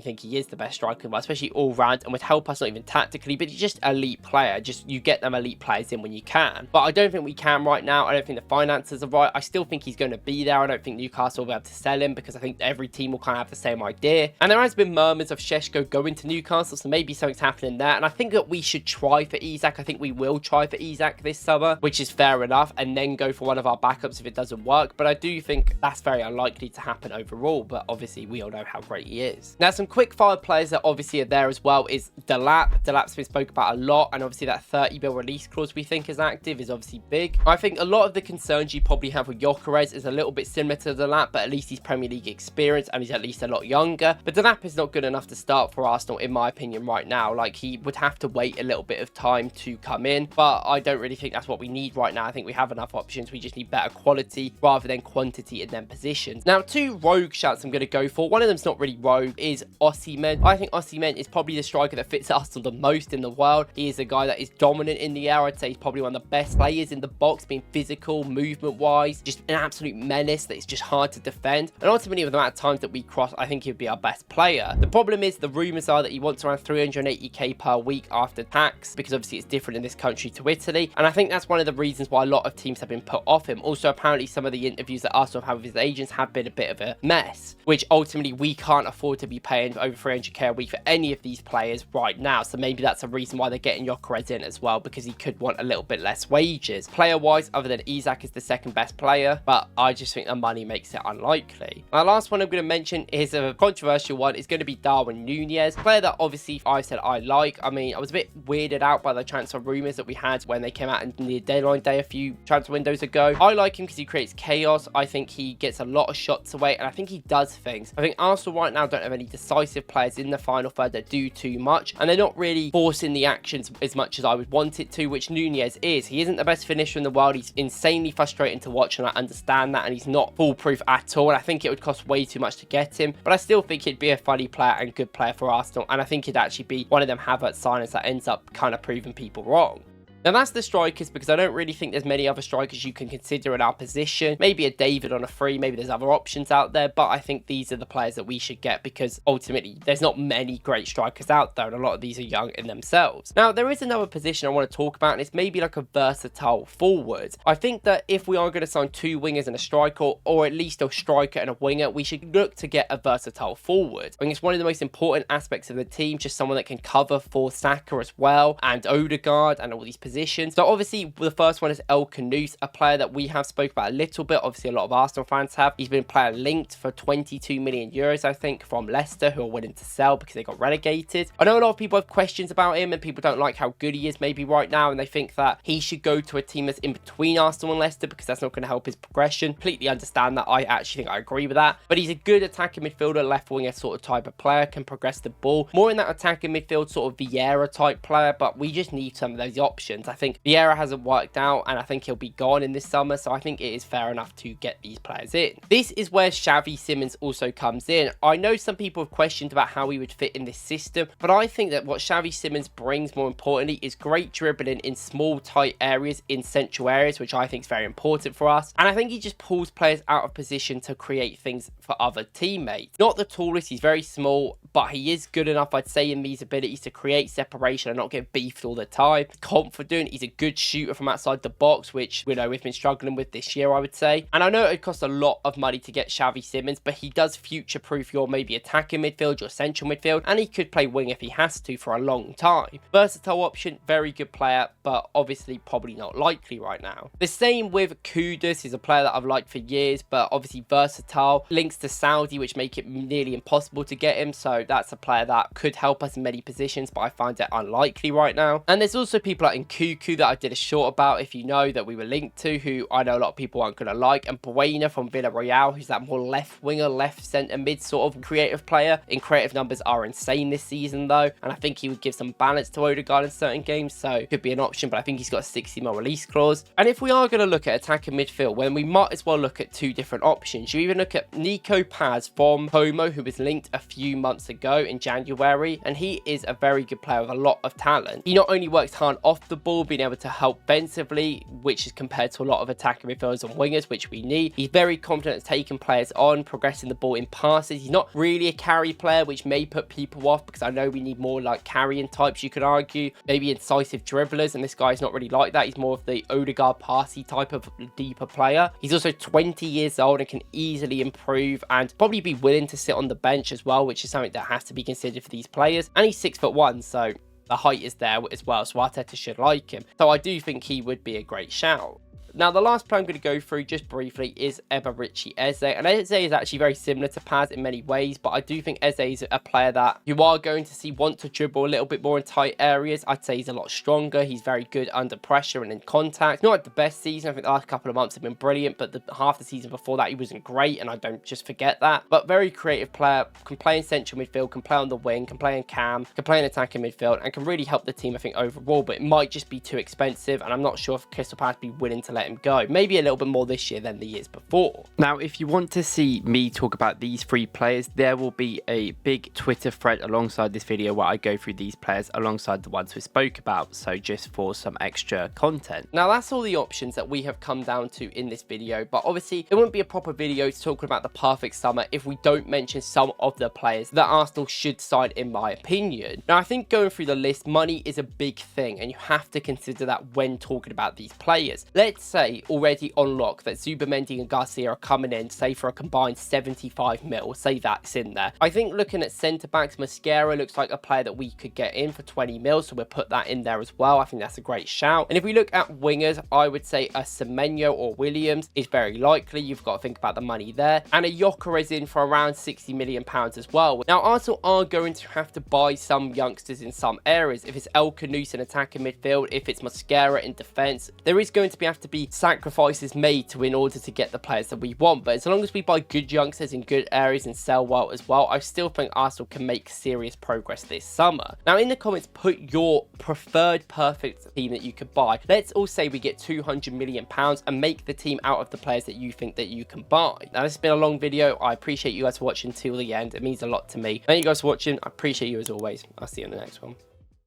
think he is the best striker in the world, especially all round, and would help us not even tactically, but he's just elite player. Just you get them elite players in when you can, but I don't think we can right now. I don't think the finances are right. I still think he's going to be there. I don't think Newcastle will be able to sell him because I think every team will kind of have the same idea, and there has been murmurs of Šeško going to Newcastle, so maybe something's happening there, and I think that we should try for Isak. I think we will try for Isak this summer, which is fair enough, and then go for one of our backups if it doesn't work, but I do think that's very unlikely to happen overall, but obviously we all know how great he is. Now, some quick fire players that obviously are there as well is Delap. Delap's been spoke about a lot, and obviously that 30 mil release clause we think is active is obviously big. I think a lot of the concerns you probably have with Gyökeres is a little bit similar to Delap, but at least he's Premier League experience and he's at least a lot younger, but Delap is not good enough to start for Arsenal in my opinion right now. Like, he would have to wait a little bit of time to come in, but I don't really think that's what we need right now. I think we have enough options. We just need better quality rather than quantity in them positions. Now, two rogue shouts I'm going to go for. One of them's not really rogue, is Osimhen. I think Osimhen is probably the striker that fits Arsenal the most in the world. He is a guy that is dominant in the air. I'd say he's probably one of the best players in the box, being physical, movement wise, just an absolute menace that is just hard to defend, and ultimately with the amount of times that we cross, I think he'd be our best player. The problem is the rumours are that he wants around 380k per week after tax, because obviously it's different in this country to Italy, and I think that's one of the reasons why a lot of teams have been put off him. Also, apparently some of the interviews that Arsenal have with his agents have been a bit of a mess, which ultimately we can't afford to be paying over 300k a week for any of these players right now, so maybe that's a reason why they're getting Gyökeres in as well, because he could want a little bit less wages. Player wise, other than Isak is the second best player, but I just think the money makes it unlikely. My last one I'm going to mention is a controversial one. It's going to be Darwin Núñez, player that obviously I said I like. I mean, I was a bit weirded out by the transfer rumours that we had when they came out in the deadline day a few transfer windows ago. I like him because he creates chaos. I think he gets a lot of shots away, and I think he does things. I think Arsenal right now don't have any decisive players in the final third that do too much, and they're not really forcing the actions as much as I would want it to, which Núñez is. He isn't the best finisher in the world. He's insanely frustrating to watch, and I understand that, and he's not foolproof at all, and I think it would cost way too much to get him, but I still think he'd be a funny player and good player for Arsenal, and I think he'd actually be one of them Havertz signings that ends up kind of proving people wrong. Now that's the strikers, because I don't really think there's many other strikers you can consider in our position. Maybe a David on a free, maybe there's other options out there, but I think these are the players that we should get, because ultimately there's not many great strikers out there, and a lot of these are young in themselves. Now there is another position I want to talk about, and it's maybe like a versatile forward. I think that if we are going to sign 2 wingers and a striker, or at least a striker and a winger, we should look to get a versatile forward. I think it's one of the most important aspects of the team, just someone that can cover for Saka as well, and Odegaard, and all these positions. So obviously the first one is Woklz, a player that we have spoke about a little bit. Obviously a lot of Arsenal fans have. He's been player linked for 22 million euros, I think, from Leicester, who are willing to sell because they got relegated. I know a lot of people have questions about him, and people don't like how good he is maybe right now, and they think that he should go to a team that's in between Arsenal and Leicester because that's not going to help his progression. Completely understand that. I actually think I agree with that. But he's a good attacking midfielder, left winger sort of type of player, can progress the ball. More in that attacking midfield, sort of Vieira type player, but we just need some of those options. I think Vieira hasn't worked out, and I think he'll be gone in this summer, so I think it is fair enough to get these players in. This is where Xavi Simons also comes in. I know some people have questioned about how he would fit in this system, but I think that what Xavi Simons brings, more importantly, is great dribbling in small, tight areas, in central areas, which I think is very important for us. And I think he just pulls players out of position to create things for other teammates. Not the tallest, he's very small, but he is good enough, I'd say, in these abilities to create separation and not get beefed all the time. Confident, he's a good shooter from outside the box, which, you know, we've been struggling with this year, I would say. And I know it costs a lot of money to get Xavi Simons, but he does future-proof your maybe attacking midfield, your central midfield, and he could play wing if he has to for a long time. Versatile option, very good player, but obviously probably not likely right now. The same with Kudus. He's a player that I've liked for years, but obviously versatile. Links to Saudi, which make it nearly impossible to get him, so that's a player that could help us in many positions, but I find it unlikely right now. And there's also people like Nkuku that I did a short about, if you know, that we were linked to, who I know a lot of people aren't going to like, and Buena from Villarreal, who's that more left winger, left centre mid sort of creative player. In creative numbers are insane this season though, and I think he would give some balance to Odegaard in certain games, so could be an option, but I think he's got a 60 mil release clause. And if we are going to look at attacking midfield, when we might as well look at 2 different options. You even look at Nico Paz from Como, who was linked a few months ago in January, and he is a very good player with a lot of talent. He not only works hard off the ball, being able to help defensively, which is compared to a lot of attacking midfielders and wingers, which we need. He's very confident at taking players on, progressing the ball in passes. He's not really a carry player, which may put people off, because I know we need more like carrying types, you could argue. Maybe incisive dribblers, and this guy's not really like that. He's more of the Odegaard passy type of deeper player. He's also 20 years old and can easily improve and probably be willing to sit on the bench as well, which is something that has to be considered for these players. And he's 6'1", so the height is there as well, so Arteta should like him. So I do think he would be a great shout. Now, the last player I'm going to go through just briefly is Eberechi Eze. And Eze is actually very similar to Paz in many ways, but I do think Eze is a player that you are going to see want to dribble a little bit more in tight areas. I'd say he's a lot stronger. He's very good under pressure and in contact. Not the best season. I think the last couple of months have been brilliant, but the half the season before that, he wasn't great, and I don't just forget that. But very creative player, can play in central midfield, can play on the wing, can play in cam, can play in attacking midfield, and can really help the team, I think, overall. But it might just be too expensive, and I'm not sure if Crystal Palace be willing to let him go. Maybe a little bit more this year than the years before. Now, if you want to see me talk about these 3 players, there will be a big Twitter thread alongside this video where I go through these players alongside the ones we spoke about, so just for some extra content. Now, that's all the options that we have come down to in this video, but obviously it wouldn't be a proper video talking about the perfect summer if we don't mention some of the players that Arsenal should sign, in my opinion. Now, I think going through the list, money is a big thing, and you have to consider that when talking about these players. Let's say already on lock that Zubimendi and Garcia are coming in, say for a combined 75 mil, say that's in there. I think looking at centre-backs, Mosquera looks like a player that we could get in for 20 mil, so we'll put that in there as well. I think that's a great shout. And if we look at wingers, I would say a Semenyo or Williams is very likely. You've got to think about the money there. And a Gyökeres in for around £60 million as well. Now, Arsenal are going to have to buy some youngsters in some areas. If it's Woklz in attacking midfield, if it's Mosquera in defence, there is going to have to be sacrifices made in order to get the players that we want. But as long as we buy good youngsters in good areas and sell well as well, I still think Arsenal can make serious progress this summer. Now, in the comments, put your preferred perfect team that you could buy. Let's all say we get £200 million and make the team out of the players that you think that you can buy. Now, this has been a long video. I appreciate you guys for watching till the end. It means a lot to me. Thank you guys for watching. I appreciate you as always. I'll see you in the next one.